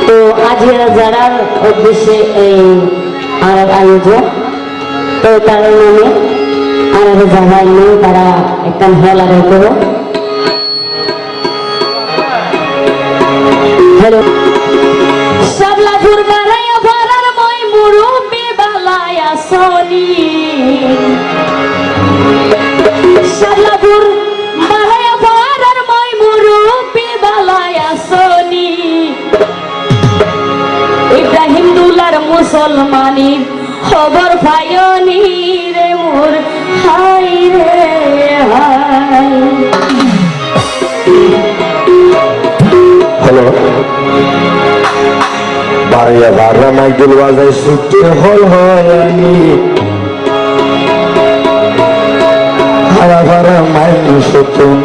তো আজকের যারার উদ্দেশ্যে এই আর আয়োজন তো তার নামে আর যারা নেই তারা একটা হল আদায় করো। হ্যালো শাবলাপুর বাড়াইয়া ভাড়ার মই মুরুব্বি বালায়া সোনি শাবলাপুর বাড়াইয়া ভাড়ার মই মুরুব্বি বালায়া সোনি ইব্রাহিম দুলার মুসলমানি খবর পায়নি রে মোর হাই রে হাই। হ্যালো বাড়িয়া বাড়া মাইকেল বাজায় ছুটতে হল হয়নি হারা ভাড়া মাইকেল সতুন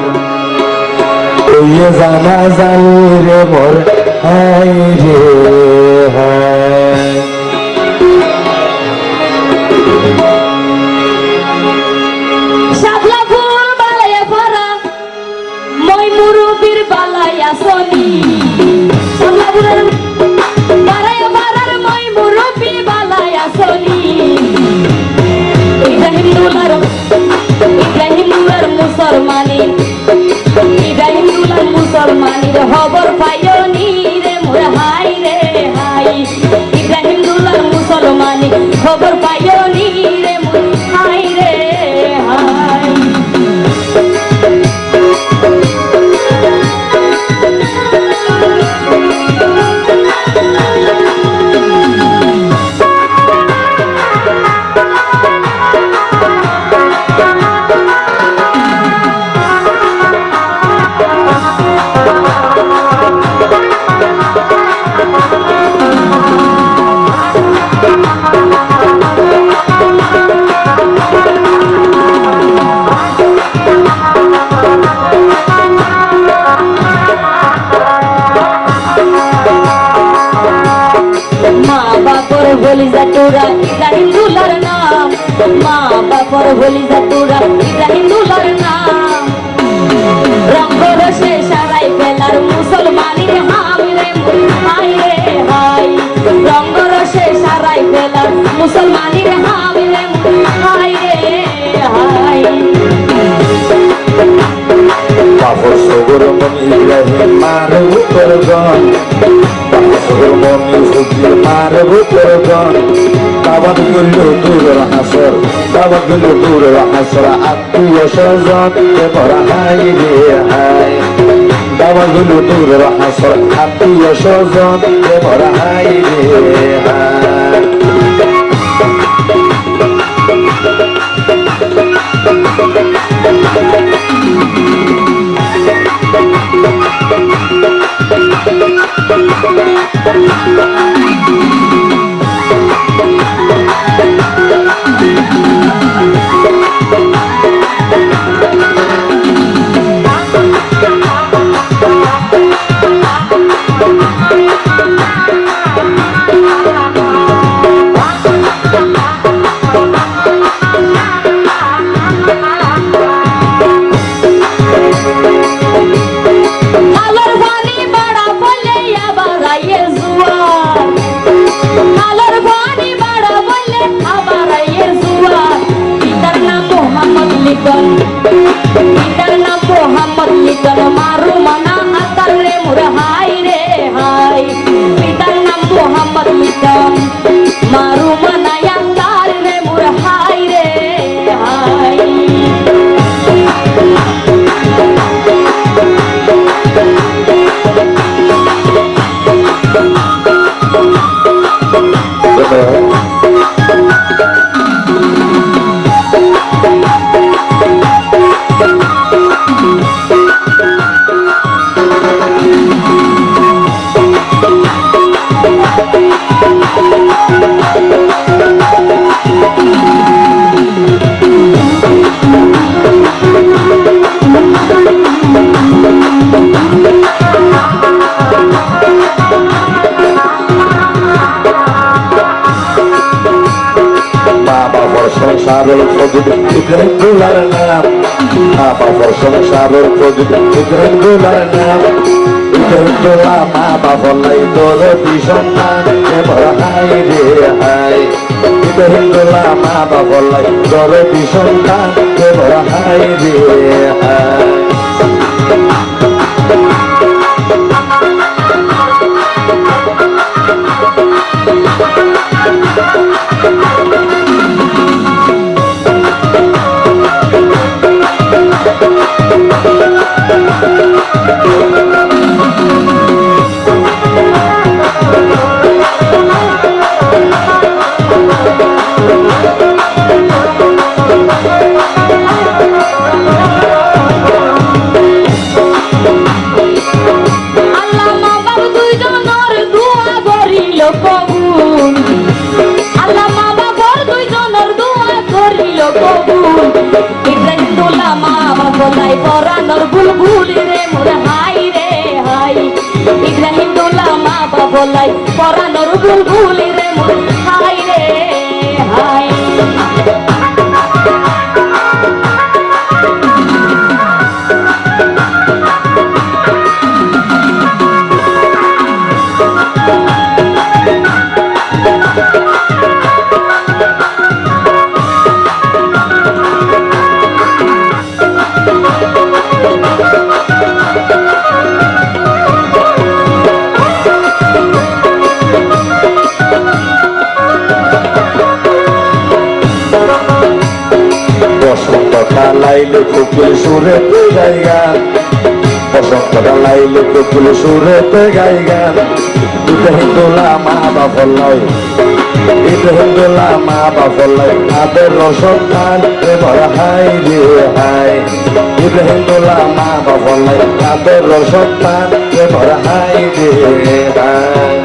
ওইয়ে জানা জানি রে মোর হাই রে হাই। শাবলাপুর বালায়া ভাড়া মই মুরুব্বির বালায়া সোনি শাবলাপুরের বাড়াইয়া ভাড়ার মই মুরুব্বি বালায়া সোনি ইব্রাহিম দুলার মুসলমানি ইব্রাহিম দুলার মুসলমানির খবর পাইনি রে মোর হাই রে হাই। ইব্রাহিম দুলার মুসলমানি খবর পাইনি রে মোর হাই রে হাই। ভুলি যা তোরা ইব্রাহিম দুলার নাম মা বাপর ভুলি যা তোরা ইব্রাহিম দুলার নাম রঙ্গ রসে সারাই ফেলার মুসলমানির হাম রে হাই রে হাই। রঙ্গ রসে সারাই ফেলার মুসলমানির হাম রে হাই রে হাই। বাপর সগর মন ইব্রাহিম মারে উপর গন সগর মন সুজির মারে উপর গন দাবাত গল দূর হাসর দাবাত গল দূর হাসর আত্মীয় স্বজন এবার হাই রে হাই। দাবাত গল দূর হাসর আত্মীয় স্বজন এবার হাই রে হাই। পিতার নাম মোহাম্মদ লিটন মারু মানা আতার রে মোর হাই রে হাই। পিতার নাম মোহাম্মদ লিটন মারু মানা আতার রে মোর হাই রে হাই। সংসারের প্রদীপ ইব্রাহিম দুলার নাম মা বাবার সংসারের প্রদীপ ইব্রাহিম দুলার নাম ইব্রাহিম দুলা মা বাবার লাই তোর সন্তান এবার হাই রে হাই ইব্রাহিম দুলা মা বাবার লাই তোর সন্তান এবার হাই রে হাই বলাই পরানোর বুলবুল রে মোর হাই রে হাই ইব্রাহিম দোলা মা বলাই পরানোর বুলবুল রে মোর হাই রে হাই লাইলে কোকিল সুরেতে গাই গান বসন্তটা লাইলে কোকিল সুরেতে গাই গান ইব্রাহিম দোলা মা বাফল্লাই ইব্রাহিম দোলা মা বাফল্লাই তাদের সন্তান এবার হাই রে হাই ইব্রাহিম দোলা মা বাফল্লাই তাদের সন্তান এবার হাই রে হাই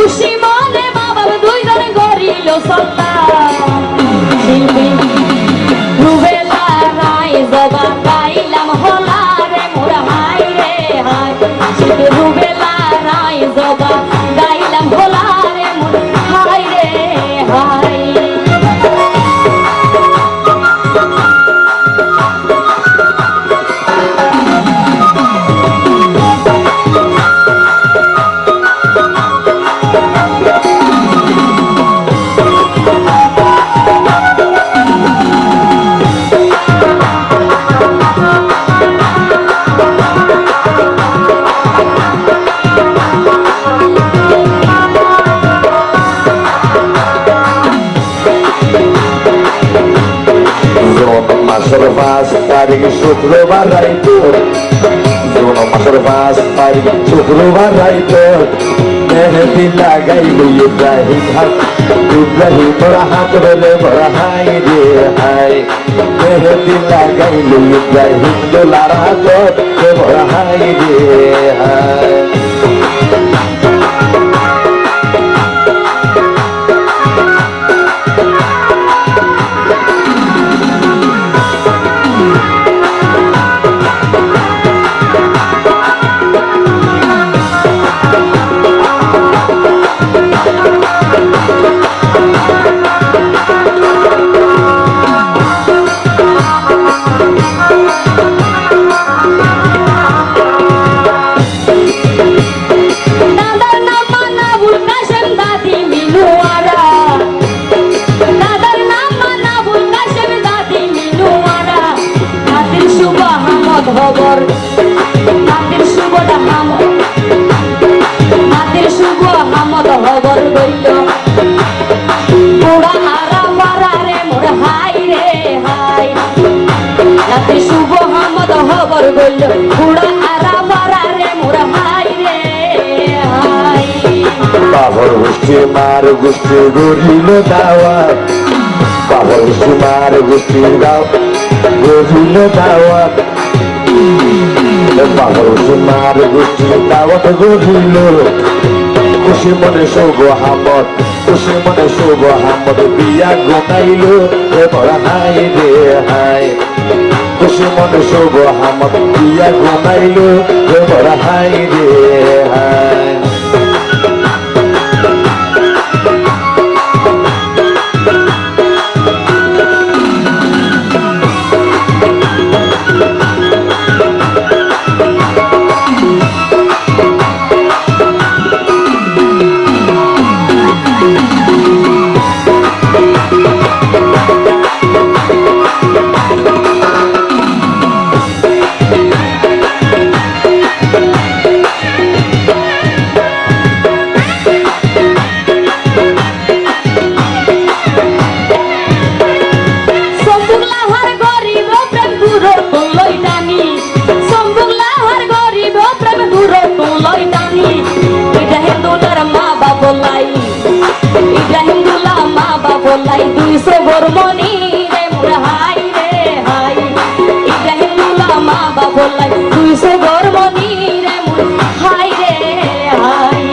খুশি মনে বাবা দুই জনে গরিল সল্লা শিল্পী রুবেলা রায় জবা গাইলাম হলা রে মোর হাই রে হাই শিল্পী রুবেলা রায় জবা গাইলাম হলা রে মোর হাই রে হাই মাসের 5 তারিখ শুক্রবার রাইত জুন মাসের 5 তারিখ শুক্রবার রাইত মেহেদি লাগাইল ইব্রাহিম হাত রে বড় হাই রে হাই মেহেদি লাগাইল ইব্রাহিম দোলার হাত রে বড় হাই রে হাই খবর নাতির শুভ হামদ খবর গইল পুরা আরা মারা রে মোর হাই রে হাই নাতির শুভ হামদ খবর গইল পুরা আরা মারা রে মোর হাই রে হাই বাবর গোষ্ঠী মার গোষ্ঠী গরিল দাওয়াত বাবর গোষ্ঠী মার গোষ্ঠী দাও গরিল দাওয়াত বাবর গোষ্ঠী মার গোষ্ঠী দাওয়াত গরিল খুশি মনে শুভ হামদ খুশি মনে শুভ হামদ বিয়া গোনাইল এবার হাই রে হাই খুশি মনে শুভ হামদ বিয়া গোনাইল এবার হাই রে হাই বলাই 200 বর্মনি রে মোরা হাই রে হাই ইব্রাহিমুল্লাহ মা বাবলাই 200 বর্মনি রে মোরা হাই রে হাই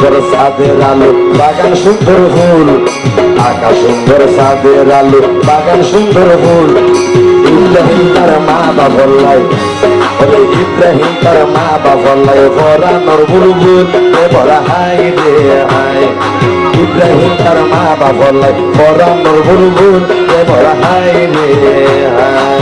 সুন্দর সাদের আলো বাগান সুন্দর ফুল আকাশ সুন্দর সাদের আলো বাগান সুন্দর ফুল ইব্রাহিম তার মা বাবলাই ইব্রাহিম তার মা বাবলাই পরানোর বুলবুল বড় হাই রে হাই ইব্রাহিম তার মা বাবলাই পরানোর বুলবুল বড় হাই রে হাই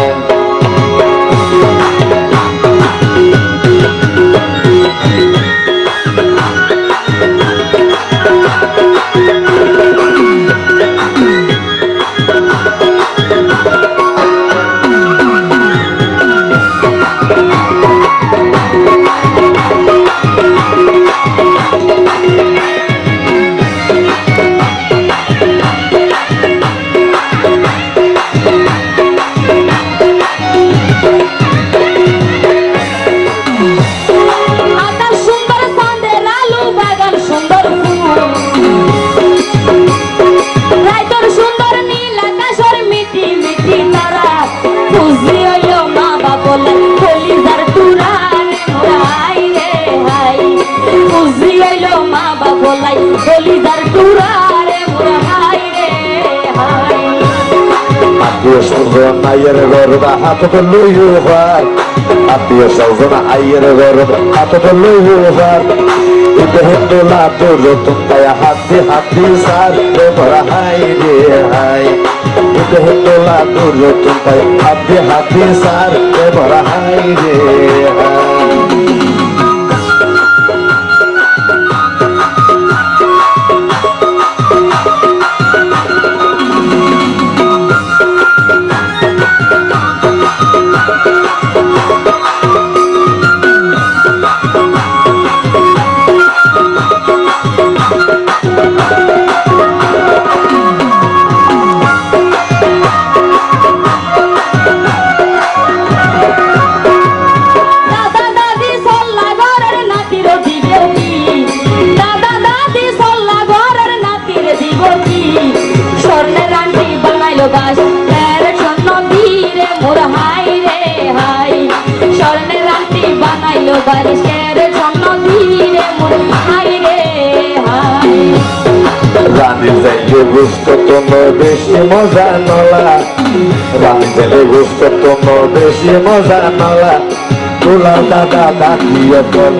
আত্মীয় স্বজন আইয়ের গরবা হাত তো লইও ভার আত্মীয় স্বজন আইয়ের গরবা হাত তো লইও ভার ইব্রাহিম দোলা তোর রতন পায়া হাতি সার ভরা হাই রে হাই ইব্রাহিম দোলা তোর রতন পায়া হাতি সার ভরা হাই রে হাই রানী যাইলে গুস্ত তোমার বেশি মজা নলা রানী যাইলে গুস্ত তোমার বেশি মজা নলা তোলা দাদা দাদিও বল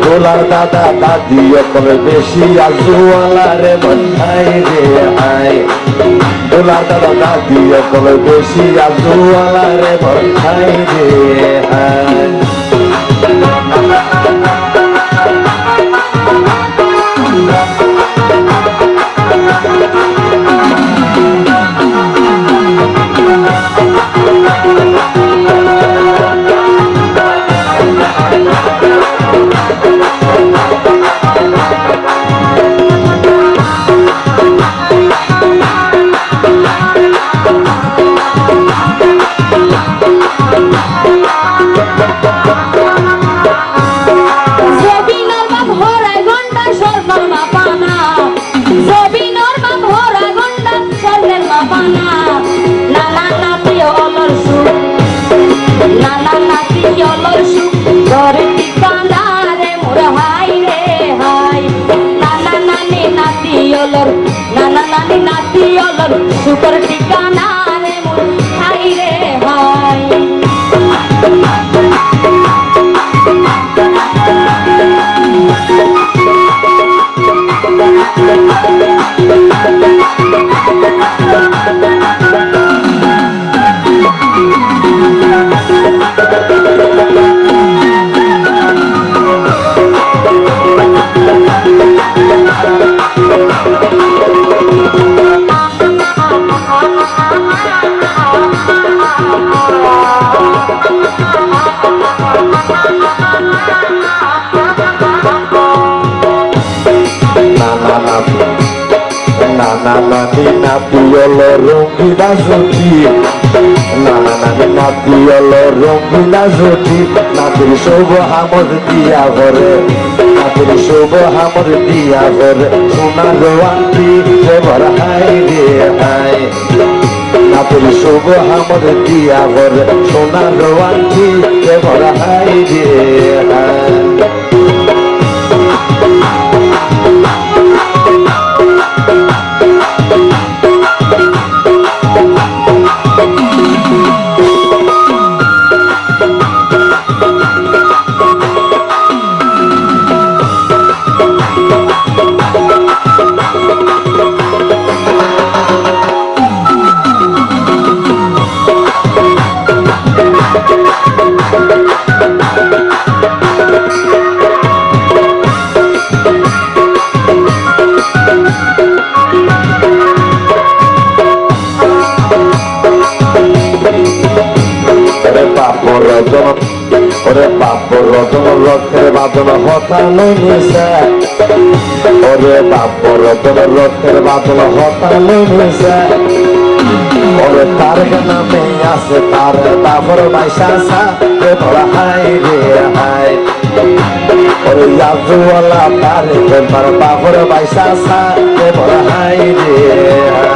তোলার দাদা দাদিও বল বেশি আজুয়ালা রে মন হাই রে হাই দোলার দাদা দাদি কল বেশি আজুয়ালা রে ভাই রে হাই সুখের ঠিকানা রে মোর হাই রে হাই নানি নাতি হলো রঙ্গিনা জ্যোতি নানা নানি নাতি হলো রঙ্গিনা জ্যোতি নাতির শুভ হামদ দিয়া ভরে নাতির শুভ হামদ দিয়া ভরে সোনার আন্টি দেবর হাই রে হাই নাতির শুভ হামদ দিয়া ভরে সোনার আন্টি দেবর হাই রে হাই ওরে বাপ রতন রথের বাদন হতানো নিশা ওরে বাপ রতন রথের বাদন হতানো নিশা ওরে তার নামে আছে তার বাপর বাইশা সা ধরা হাই রে হাই ওরে ইয়াজুওয়ালা তার বাপর বাইশা সা ধরা হাই রে হাই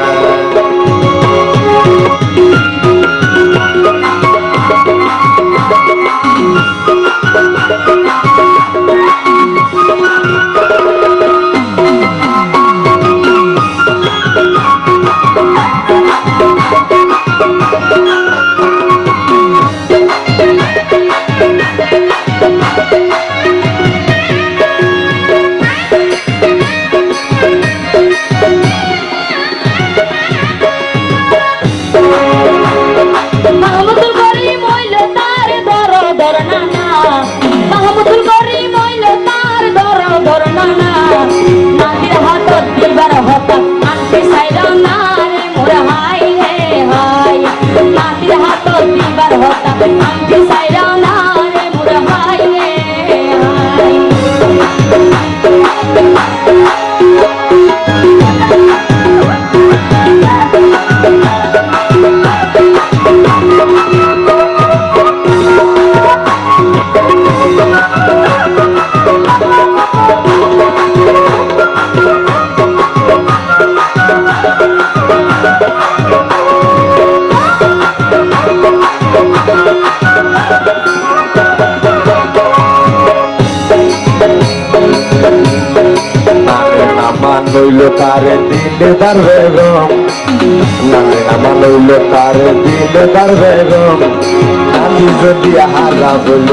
নইল তারে দিলে তার বেগম নানি নামা নইল তারে দিলে তার বেগম নানি যদি হারা হইল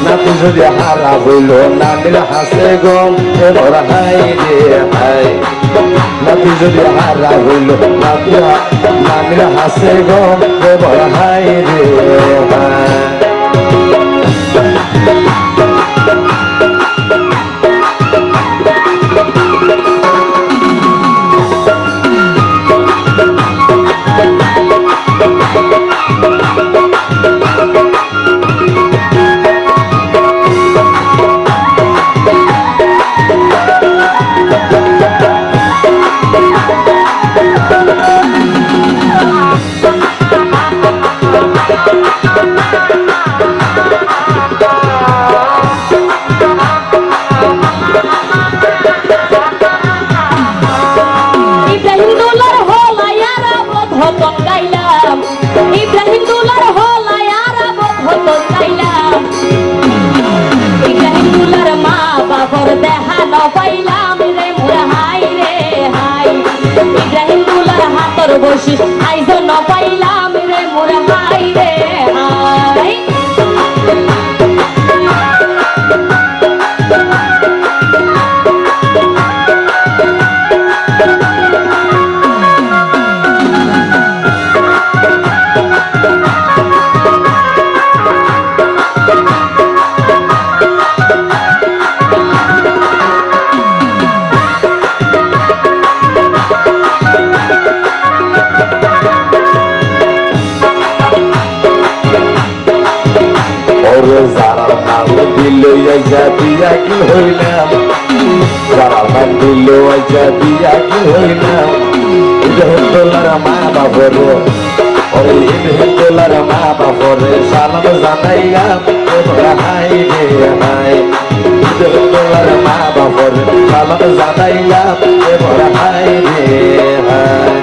নাতি যদি হারা হইল নানির হাসে গম এবার হাই রে হাই নাতি যদি হারা হইল নানির হাসে গো বড় হাই রে হায়। বসিস আইজ ন পাইলাম রে মোর হাই রে হাই। যারা নাম দিল বিয়া কি হইলাম যারা নাম দিল বিয়া কি হইলাম হিন্দোলার মা বাবরে ওই হিন্দোলার মা বাবরে সালাম জানাইলাম হাই রে হাই হিন্দোলার মা বাবরে সালাম জানাইলাম হাই রে হাই।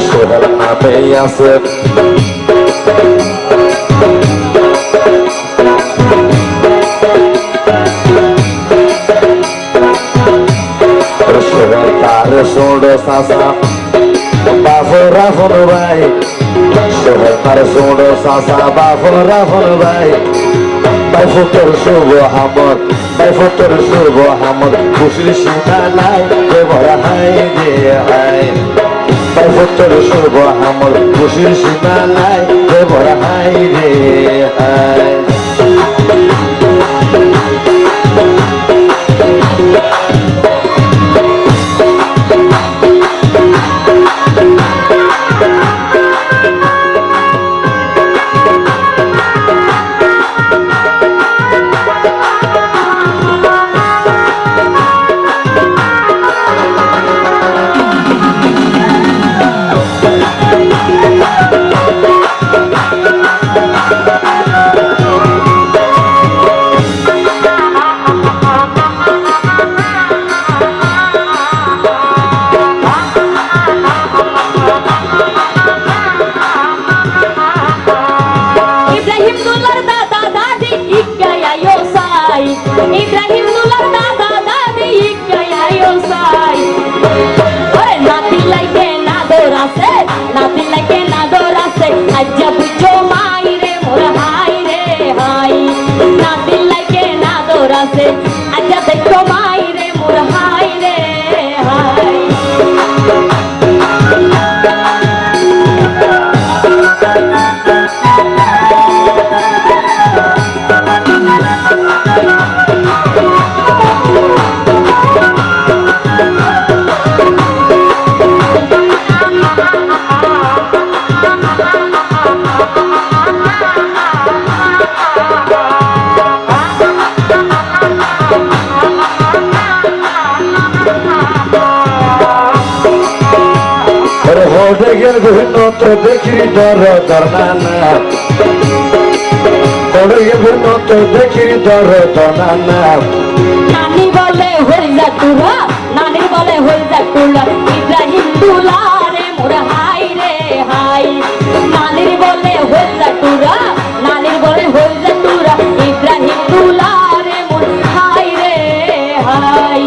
সোহেল নামে আছে সোহেল তার সোড সাসা বাফর রাফন ভাই সোহেল তার সোড সাসা বাফর রাফন ভাই বাইফুতর শুভ হামদ বাইফুতর শুভ হামদ খুশির সীমা নাই ভরা হাই রে হাই বাইফুতর শুভ হামদ খুশির সীমা নাই ভরা হাই রে high. Natin like na dorase, aja bujo mai re mor hai re নত দেখি দর দর নানা পড়ে নত দেখি দর দর নানা নানি বলে হয়ে যা তুরা নানি বলে হয়ে যা তুলা ইব্রাহিম দুলারে মোর হাই রে হাই নানির বলে হয়ে যা তুরা নানির বলে হয়ে যা তুরা ইব্রাহিম দুলারে মোর হাই রে হাই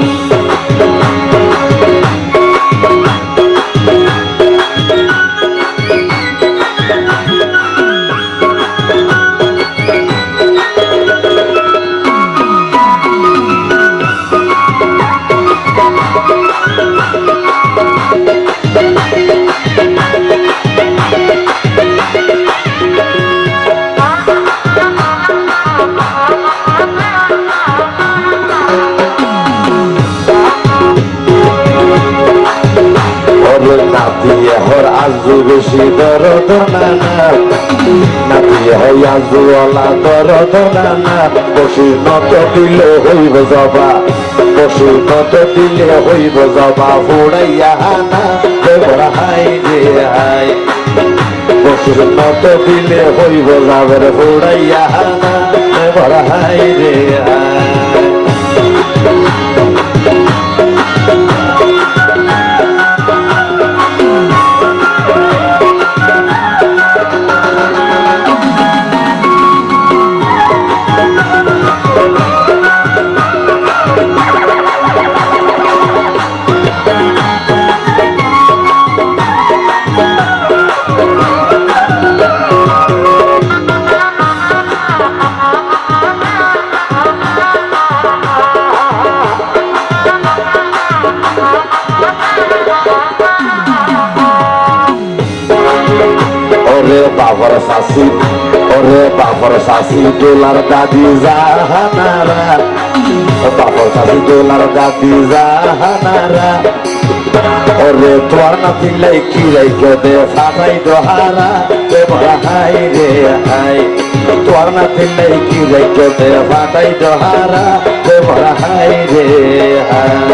নাতিয়ে হর আজু বেশি দরদ নানা নাতিয়ে হয় আজু ওলা দরদ নানা বসির নত দিলে হইব জবা বসির নত দিলে হইব জবা ফুড়াইয়া হানা দেবরা হাই রে হাই বসির নত দিলে হইব যাবের ফুড়াইয়া হানা দেবরা হাই রে হাই বাবার শাশি ওরে বাবার শাশি দোলার দাদি জাহানারা বাবার শাশি দোলার দাদি জাহানারা ওরে তোর না পিলাই কি রাইকে দে ফাটাই দোহারা দে বড় হাই রে হাই তোর না পিলাই কি রাইকে দে ফাটাই দোহারা দে বড় হাই রে হাই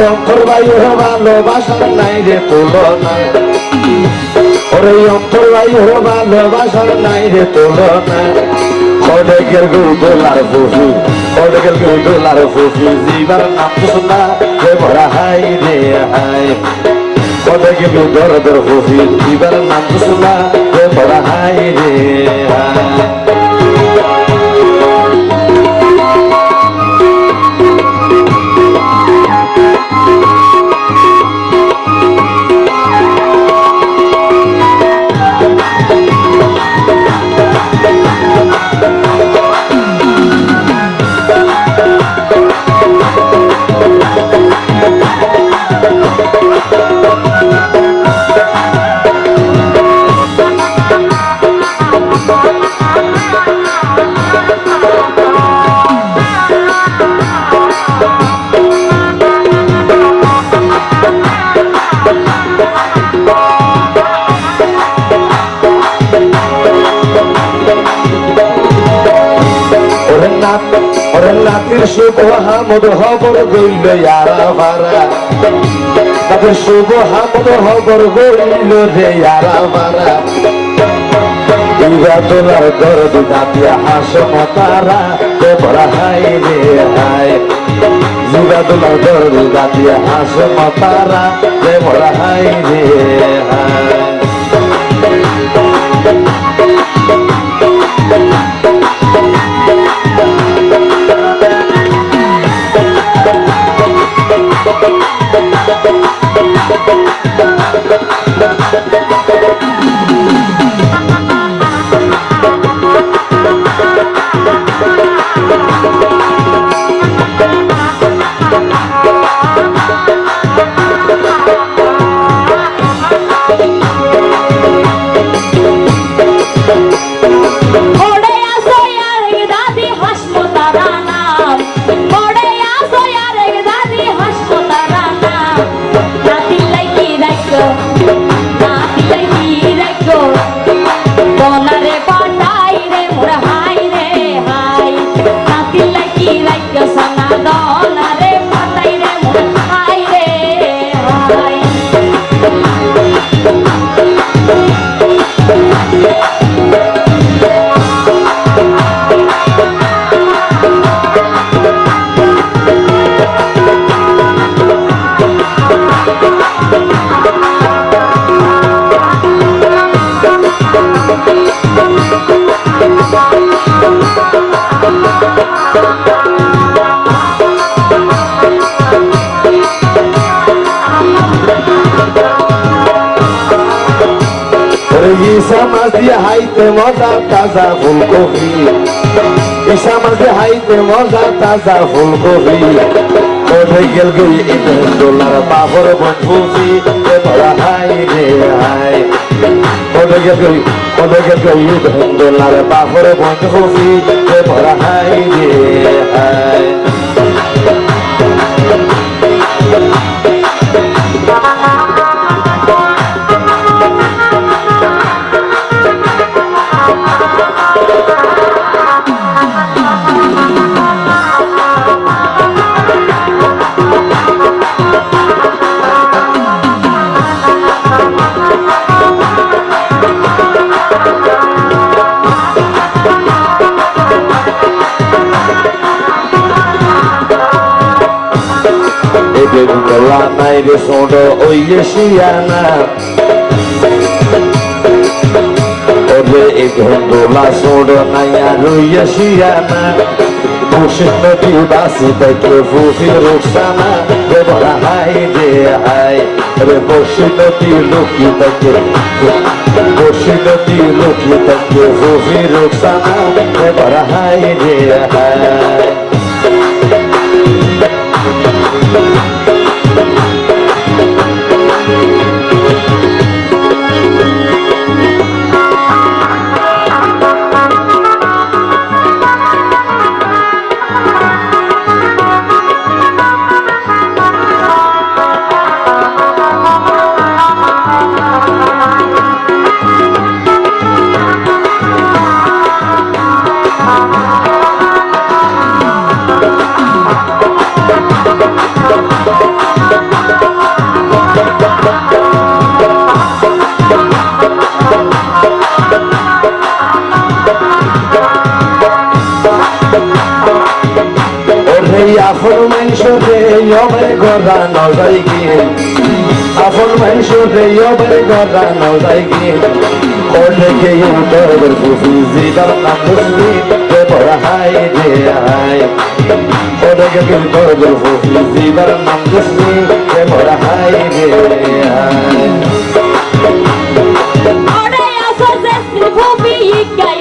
অন্তর বায়ু ভালোবাসার নাই রে তুলনা ওরে অন্তর বায়ু ভালোবাসার নাই রে তুলনা ওরে গেল দোলার ফুফি ওরে গেল দোলার ফুফি জীবার নাম শোনা রে ভরা হাই রে হাই ওরে গেল দর ফুফি জীবার নাম শোনা রে ভরা হাই রে হাই নাতির শুভ হামদ হবর গইল ইয়ারা ভারা নাতির শুভ হামদ হবর গইল রে ইয়ারা ভারা ইবা তোলার দরদ দাতিয়া হাস মতারা তে ভরা হাই রে হাই ইবা তোলার দরদ দাতিয়া হাস মতারা তে ভরা হাই রে হাই ইসা মাছ দিয়ে হাইতে মজা তাজা ফুলকপি ইসা মাছ দিয়ে হাইতে মজা তাজা ফুলকপি কোঠে গেল গই $1 পাপড় বন্ধুসি এবার হাই রে হাই কোঠে গেল গই $1 পাপড় বন্ধুসি এবার হাই রে high Lanai de sondo oye shiana Ode $1 sondo naya roye shiana Pushin nadi basi take fufi roksana Rebara hai de hai Re pushin nadi luki take Pushin nadi luki take fufi roksana Rebara hai de hai Afon manşure yobe goran ozaygin Afon manşure yobe goran ozaygin Orle ke yutor fufi zidar namusli Ve bora haydi hay Orle ke yutor fufi zidar namusli Ve bora haydi hay Oraya söz esni bu bir hikaye